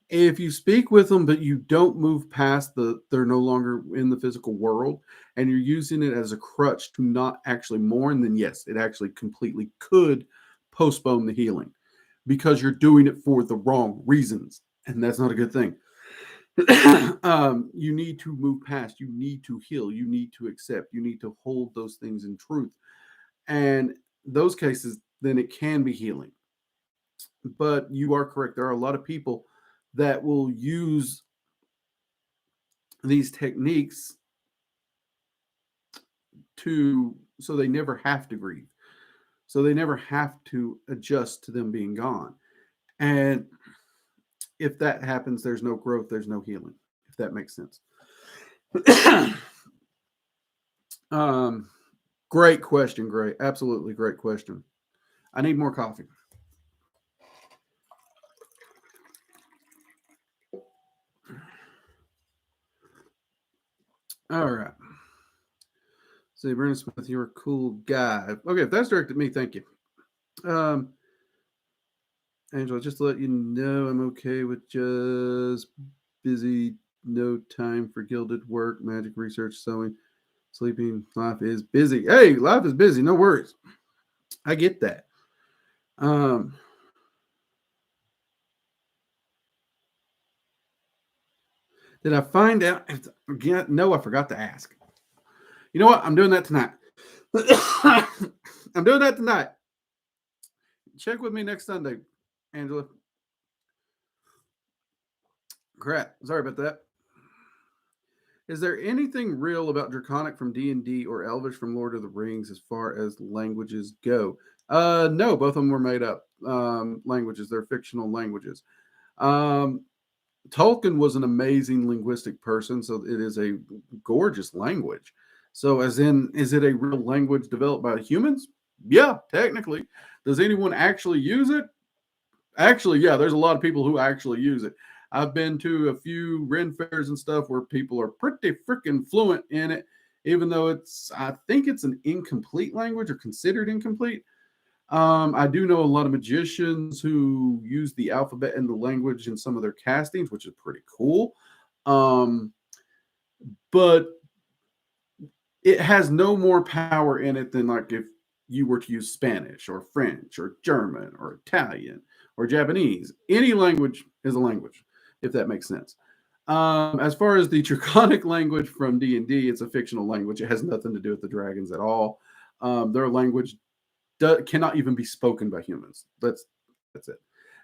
If you speak with them, but you don't move past they're no longer in the physical world, and you're using it as a crutch to not actually mourn, then yes, it actually completely could postpone the healing because you're doing it for the wrong reasons, and that's not a good thing. You need to move past, you need to heal, you need to accept, you need to hold those things in truth. And those cases, then it can be healing. But you are correct. There are a lot of people that will use these techniques so they never have to grieve. So they never have to adjust to them being gone. And if that happens, there's no growth, there's no healing, if that makes sense. Great question, Gray. Absolutely great question. I need more coffee. All right. See, Brennan Smith, you're a cool guy. Okay, if that's directed at me, thank you. Angela, just to let you know, I'm okay with just busy, no time for gilded work, magic research, sewing, sleeping. Life is busy. Hey, life is busy. No worries. I get that. Did I find out? Again, no, I forgot to ask. You know what? I'm doing that tonight. I'm doing that tonight. Check with me next Sunday, Angela. Crap. Sorry about that. Is there anything real about Draconic from D&D or Elvish from Lord of the Rings as far as languages go? No, both of them were made up languages. They're fictional languages. Tolkien was an amazing linguistic person, so it is a gorgeous language. So as in, is it a real language developed by humans? Yeah, technically. Does anyone actually use it? Actually, yeah, there's a lot of people who actually use it. I've been to a few Ren fairs and stuff where people are pretty freaking fluent in it, even though I think it's an incomplete language or considered incomplete. I do know a lot of magicians who use the alphabet and the language in some of their castings, which is pretty cool. But it has no more power in it than like if you were to use Spanish or French or German or Italian or Japanese. Any language is a language, if that makes sense. As far as the Draconic language from D&D, it's a fictional language. It has nothing to do with the dragons at all. Their language cannot even be spoken by humans. That's it.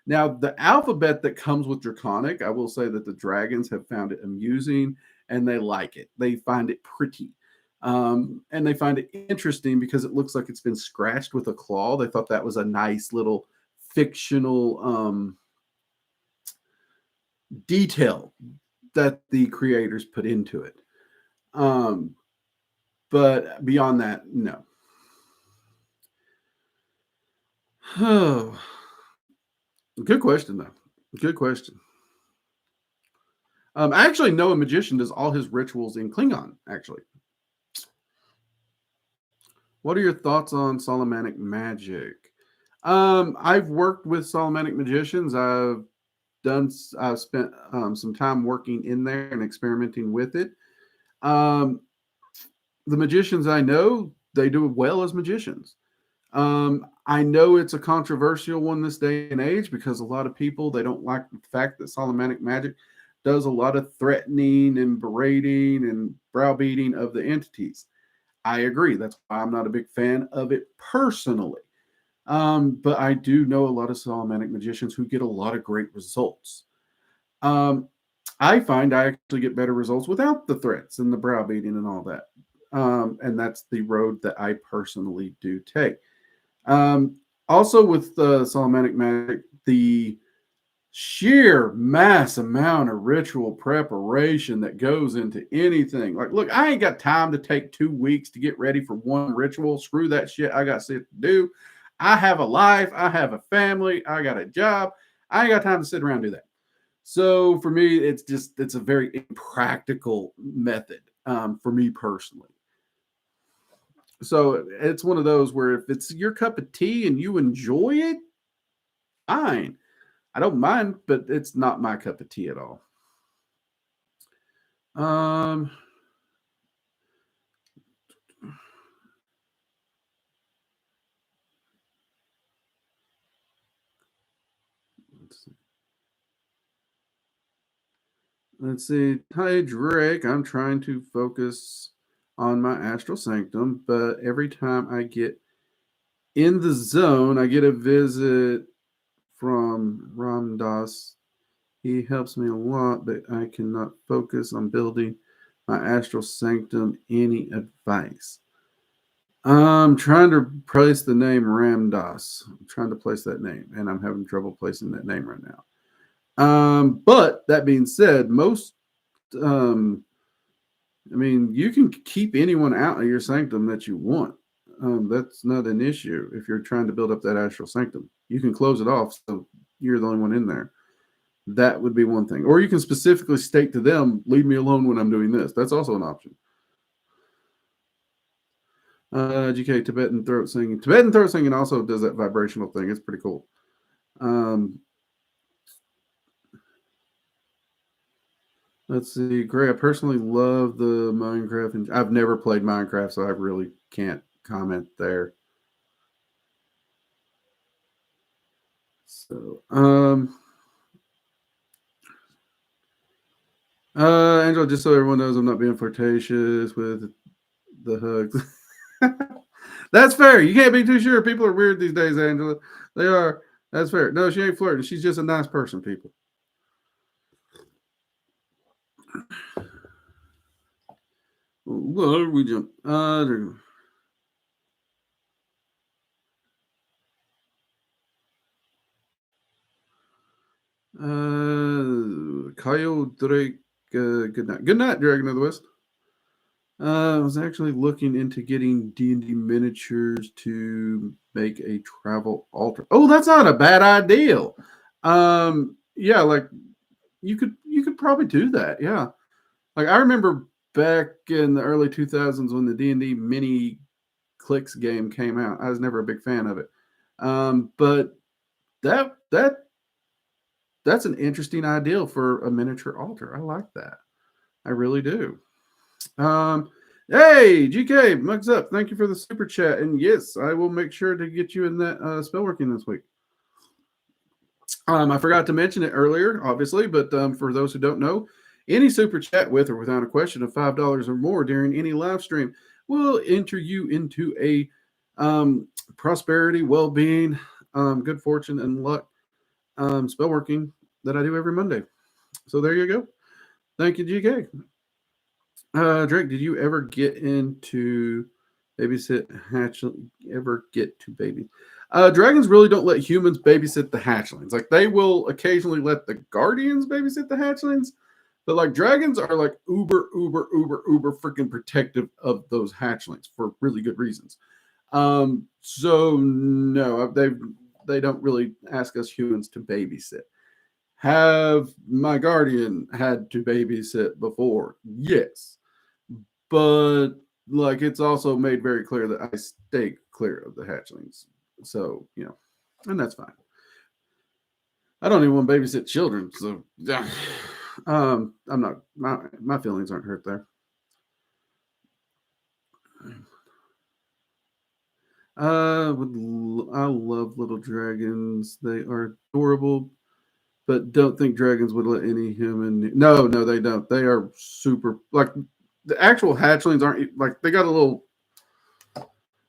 Now, the alphabet that comes with Draconic, I will say that the dragons have found it amusing and they like it. They find it pretty. And they find it interesting because it looks like it's been scratched with a claw. They thought that was a nice little fictional detail that the creators put into it. But beyond that, no. Oh, good question, though. Good question. I actually know a magician does all his rituals in Klingon, actually. What are your thoughts on Solomonic magic? I've worked with Solomonic magicians. I've spent some time working in there and experimenting with it. The magicians I know, they do well as magicians. I know it's a controversial one this day and age because a lot of people, they don't like the fact that Solomonic magic does a lot of threatening and berating and browbeating of the entities. I agree. That's why I'm not a big fan of it personally. But I do know a lot of Solomonic magicians who get a lot of great results. I find I actually get better results without the threats and the browbeating and all that. And that's the road that I personally do take. Also with the Solomonic magic, the sheer mass amount of ritual preparation that goes into anything. Like, look, I ain't got time to take 2 weeks to get ready for one ritual. Screw that shit. I got shit to do. I have a life. I have a family. I got a job. I ain't got time to sit around and do that. So for me, it's a very impractical method for me personally. So it's one of those where if it's your cup of tea and you enjoy it, fine. I don't mind, but it's not my cup of tea at all. Let's see. Hi, Drake. I'm trying to focus on my astral sanctum, but every time I get in the zone, I get a visit from Ram Dass. He helps me a lot, but I cannot focus on building my astral sanctum. Any advice? I'm trying to place the name Ram Dass. I'm trying to place that name, and I'm having trouble placing that name right now. But that being said, most, you can keep anyone out of your sanctum that you want. That's not an issue if you're trying to build up that astral sanctum. You can close it off so you're the only one in there. That would be one thing. Or you can specifically state to them, leave me alone when I'm doing this. That's also an option. GK, Tibetan throat singing. Tibetan throat singing also does that vibrational thing. It's pretty cool. Let's see. Gray, I personally love the Minecraft. And I've never played Minecraft, so I really can't comment there. So, Angela, just so everyone knows, I'm not being flirtatious with the hugs. That's fair. You can't be too sure. People are weird these days, Angela. They are. That's fair. No, she ain't flirting. She's just a nice person, people. Well, we jump. Kyle Drake. Good night. Good night, Dragon of the West. I was actually looking into getting D&D miniatures to make a travel altar. Oh, that's not a bad idea. Yeah, like you could probably do that. Yeah. Like I remember back in the early 2000s when the D&D mini clicks game came out. I was never a big fan of it. But that's an interesting idea for a miniature altar. I like that. I really do. Hey, GK, mugs up. Thank you for the super chat. And yes, I will make sure to get you in that spell working this week. I forgot to mention it earlier, obviously, but for those who don't know, any super chat with or without a question of $5 or more during any live stream will enter you into a prosperity, well-being, good fortune, and luck spell working that I do every Monday. So there you go. Thank you, GK. Drake, did you ever get into babysit hatchling? Ever get to baby? Dragons really don't let humans babysit the hatchlings. Like they will occasionally let the guardians babysit the hatchlings, but like dragons are like uber freaking protective of those hatchlings for really good reasons. So no, they don't really ask us humans to babysit. Have my guardian had to babysit before? Yes. But like it's also made very clear that I stay clear of the hatchlings. So, and that's fine. I don't even want to babysit children, so I'm not my feelings aren't hurt there. I love little dragons. They are adorable, but don't think dragons would let any human. No, they don't. They are super. Like the actual hatchlings aren't like they got a little.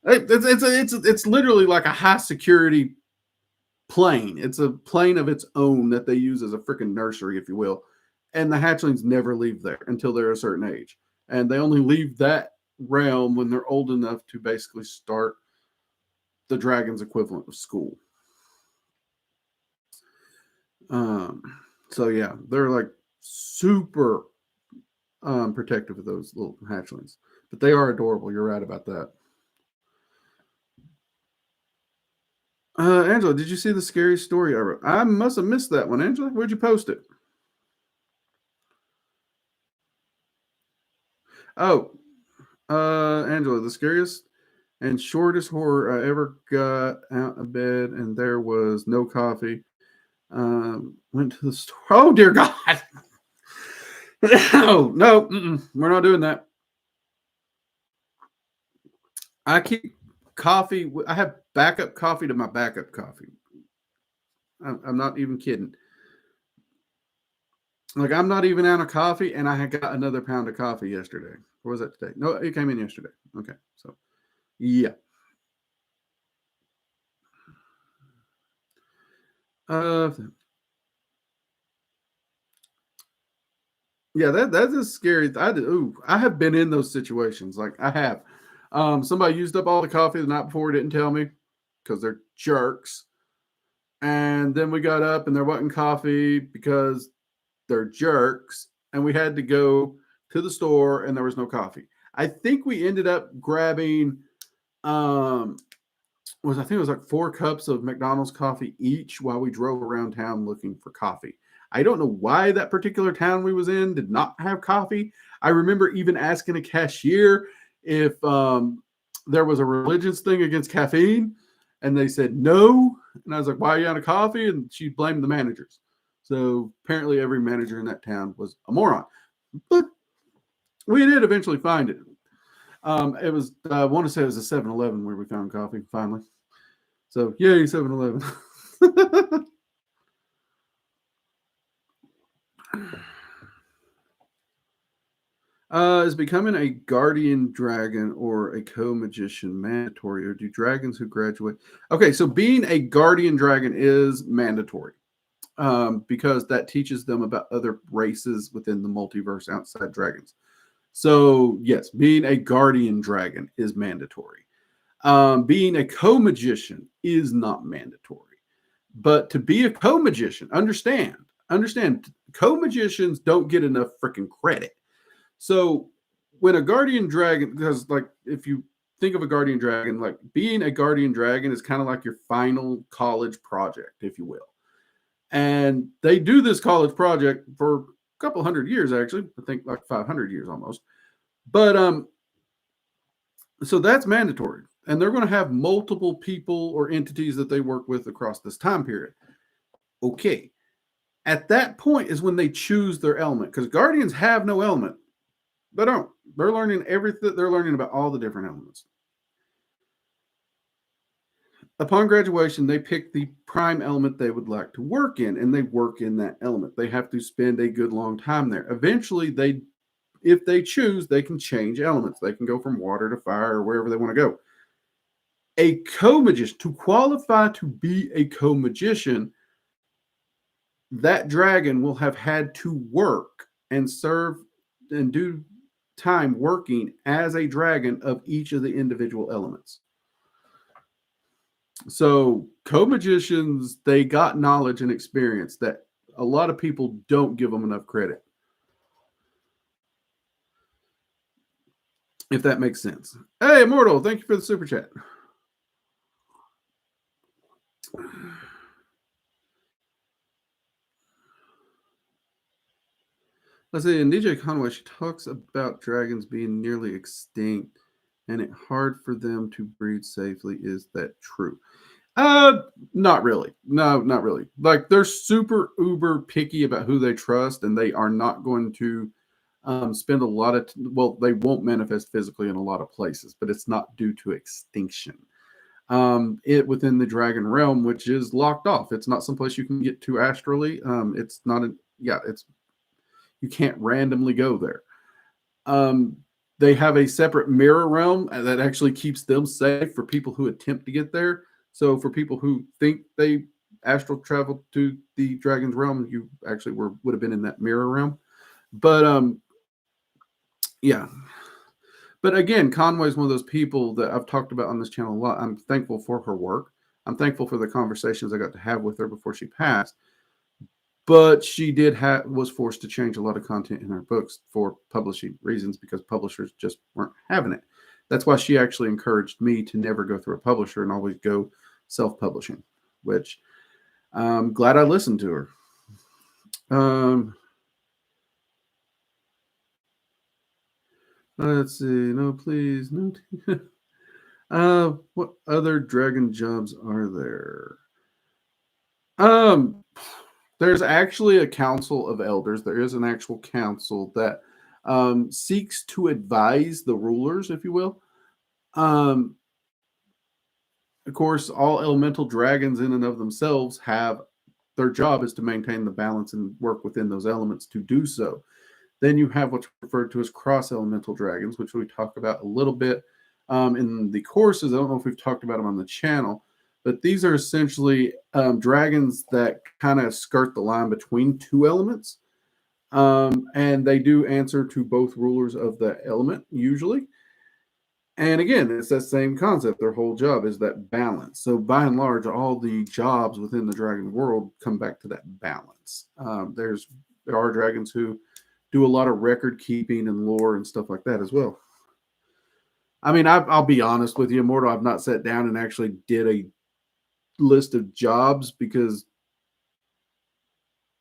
It's literally like a high security plane. It's a plane of its own that they use as a freaking nursery, if you will. And the hatchlings never leave there until they're a certain age, and they only leave that realm when they're old enough to basically start the dragon's equivalent of school. So yeah, they're like super protective of those little hatchlings, but they are adorable. You're right about that. Angela, did you see the scary story I wrote? I must have missed that one. Angela, where'd you post it? Oh, Angela, the scariest and shortest horror I ever got out of bed, and there was no coffee. Went to the store. Oh dear God! No, we're not doing that. I keep coffee. I have backup coffee to my backup coffee. I'm not even kidding. Like I'm not even out of coffee, and I had got another pound of coffee yesterday. Or was that today? No, it came in yesterday. Okay, so yeah. Yeah, that is scary. I have been in those situations. Like I have. Somebody used up all the coffee the night before, didn't tell me because they're jerks. And then we got up and there wasn't coffee because they're jerks. And we had to go to the store and there was no coffee. I think we ended up grabbing I think it was like 4 cups of McDonald's coffee each while we drove around town looking for coffee. I don't know why that particular town we was in did not have coffee. I remember even asking a cashier if there was a religious thing against caffeine, and they said no. And I was like, why are you out of coffee? And she blamed the managers. So apparently every manager in that town was a moron. But we did eventually find it. It was, I want to say it was a 7-Eleven where we found coffee finally. So yay, 7-Eleven. Is becoming a guardian dragon or a co-magician mandatory, or do dragons who graduate? Okay, so being a guardian dragon is mandatory because that teaches them about other races within the multiverse outside dragons. So yes, being a guardian dragon is mandatory. Being a co-magician is not mandatory. But to be a co-magician, understand, co-magicians don't get enough freaking credit. So when a guardian dragon, because like if you think of a guardian dragon, like being a guardian dragon is kind of like your final college project, if you will. And they do this college project for a couple hundred years, actually. I think like 500 years almost. But so that's mandatory. And they're going to have multiple people or entities that they work with across this time period. Okay. At that point is when they choose their element, because guardians have no element. They don't. They're learning everything. They're learning about all the different elements. Upon graduation, they pick the prime element they would like to work in, and they work in that element. They have to spend a good long time there. Eventually, if they choose, they can change elements. They can go from water to fire or wherever they want to go. A co-magician, to qualify to be a co-magician, that dragon will have had to work and serve and do time working as a dragon of each of the individual elements. So co-magicians, they got knowledge and experience that a lot of people don't give them enough credit. If that makes sense. Hey, Immortal, thank you for the super chat. Let's see, in DJ Conway, she talks about dragons being nearly extinct and it hard for them to breed safely. Is that true? Not really. No, not really. Like, they're super uber picky about who they trust, and they are not going to spend a lot of well, they won't manifest physically in a lot of places, but it's not due to extinction. It within the dragon realm, which is locked off. It's not someplace you can get to astrally. It's not it's you can't randomly go there. They have a separate mirror realm that actually keeps them safe for people who attempt to get there. So for people who think they astral traveled to the dragon's realm, you actually would have been in that mirror realm. But yeah. But again, Conway is one of those people that I've talked about on this channel a lot. I'm thankful for her work. I'm thankful for the conversations I got to have with her before she passed. But she was forced to change a lot of content in her books for publishing reasons because publishers just weren't having it. That's why she actually encouraged me to never go through a publisher and always go self-publishing, which I'm glad I listened to her. Let's see. No, please. No. What other dragon jobs are there? There's actually a council of elders. There is an actual council that seeks to advise the rulers, if you will. Of course, all elemental dragons in and of themselves have their job is to maintain the balance and work within those elements to do so. Then you have what's referred to as cross-elemental dragons, which we talk about a little bit in the courses. I don't know if we've talked about them on the channel, but these are essentially dragons that kind of skirt the line between two elements. And they do answer to both rulers of the element, usually. And again, it's that same concept. Their whole job is that balance. So by and large, all the jobs within the dragon world come back to that balance. There are dragons who do a lot of record keeping and lore and stuff like that as well. I mean, I'll be honest with you, Immortal, I've not sat down and actually did a list of jobs because,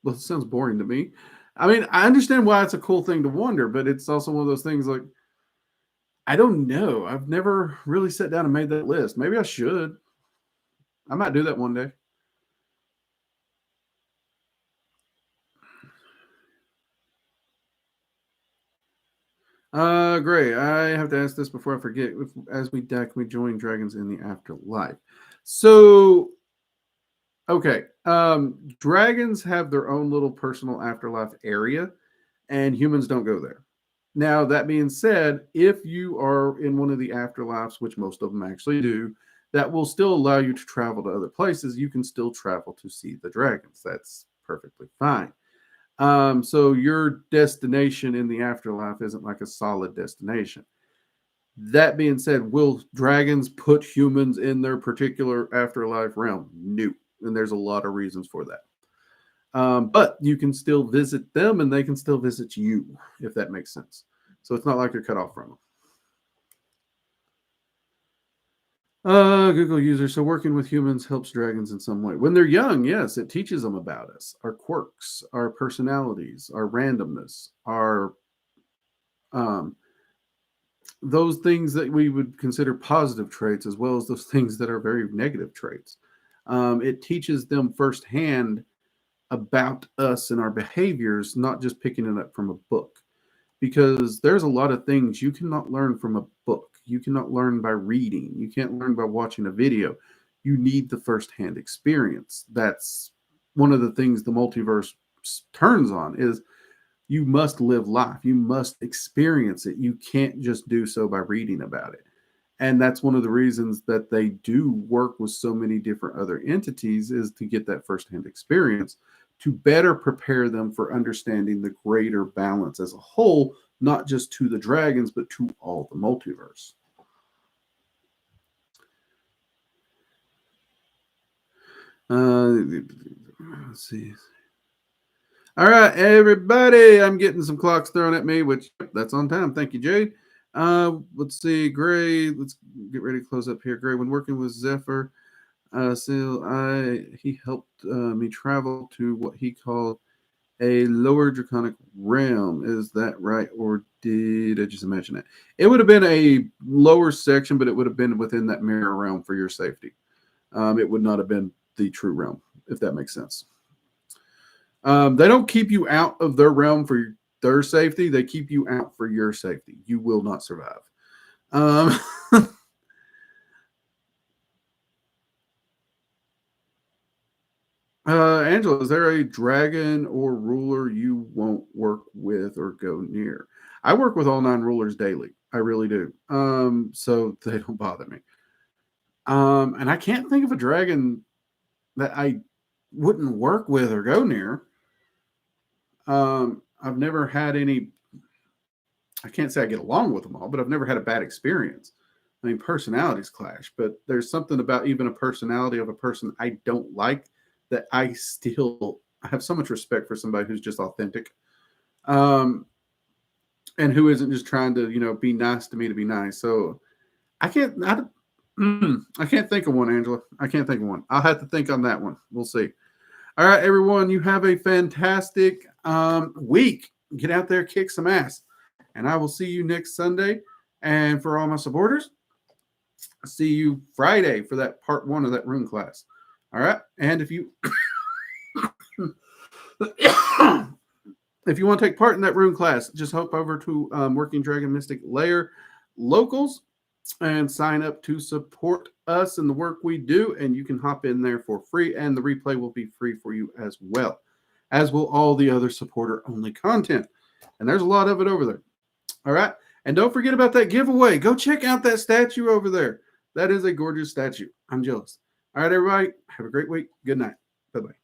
well, it sounds boring to me. I mean, I understand why it's a cool thing to wonder, but it's also one of those things like, I don't know. I've never really sat down and made that list. Maybe I should. I might do that one day. Great. I have to ask this before I forget. As we die, can we join dragons in the afterlife? So, okay. Dragons have their own little personal afterlife area, and humans don't go there. Now, that being said, if you are in one of the afterlives, which most of them actually do, that will still allow you to travel to other places. You can still travel to see the dragons. That's perfectly fine. So your destination in the afterlife isn't like a solid destination. That being said, will dragons put humans in their particular afterlife realm? No. And there's a lot of reasons for that. But you can still visit them and they can still visit you, if that makes sense. So it's not like you're cut off from them. Google user. So working with humans helps dragons in some way. When they're young, yes, it teaches them about us, our quirks, our personalities, our randomness, our um, those things that we would consider positive traits, as well as those things that are very negative traits. It teaches them firsthand about us and our behaviors, not just picking it up from a book. Because there's a lot of things you cannot learn from a book. You cannot learn by reading. You can't learn by watching a video. You need the firsthand experience. That's one of the things the multiverse turns on is you must live life. You must experience it. You can't just do so by reading about it. And that's one of the reasons that they do work with so many different other entities is to get that firsthand experience to better prepare them for understanding the greater balance as a whole, not just to the dragons, but to all the multiverse. Let's see. All right, everybody. I'm getting some clocks thrown at me, which that's on time. Thank you, Jade. Let's see, Gray. Let's get ready to close up here. Gray, when working with Zephyr, he helped me travel to what he called a lower draconic realm. Is that right, or did I just imagine it? It would have been a lower section, but it would have been within that mirror realm for your safety. It would not have been the true realm, if that makes sense. They don't keep you out of their realm for their safety. They keep you out for your safety. You will not survive. Angela, is there a dragon or ruler you won't work with or go near? I work with all 9 rulers daily. I really do. So they don't bother me. And I can't think of a dragon that I wouldn't work with or go near. I've never had any. I can't say I get along with them all, but I've never had a bad experience. I mean, personalities clash, but there's something about even a personality of a person I don't like that I still have so much respect for somebody who's just authentic, and who isn't just trying to be nice to me to be nice. So I can't. I can't think of one, Angela. I can't think of one. I'll have to think on that one. We'll see. All right, everyone. You have a fantastic week. Get out there, kick some ass. And I will see you next Sunday. And for all my supporters, I'll see you Friday for that part 1 of that rune class. All right. And if you if you want to take part in that rune class, just hop over to Working Dragon Mystic Layer Locals and sign up to support us in the work we do. And you can hop in there for free. And the replay will be free for you as well, as will all the other supporter-only content. And there's a lot of it over there. All right. And don't forget about that giveaway. Go check out that statue over there. That is a gorgeous statue. I'm jealous. All right, everybody. Have a great week. Good night. Bye-bye.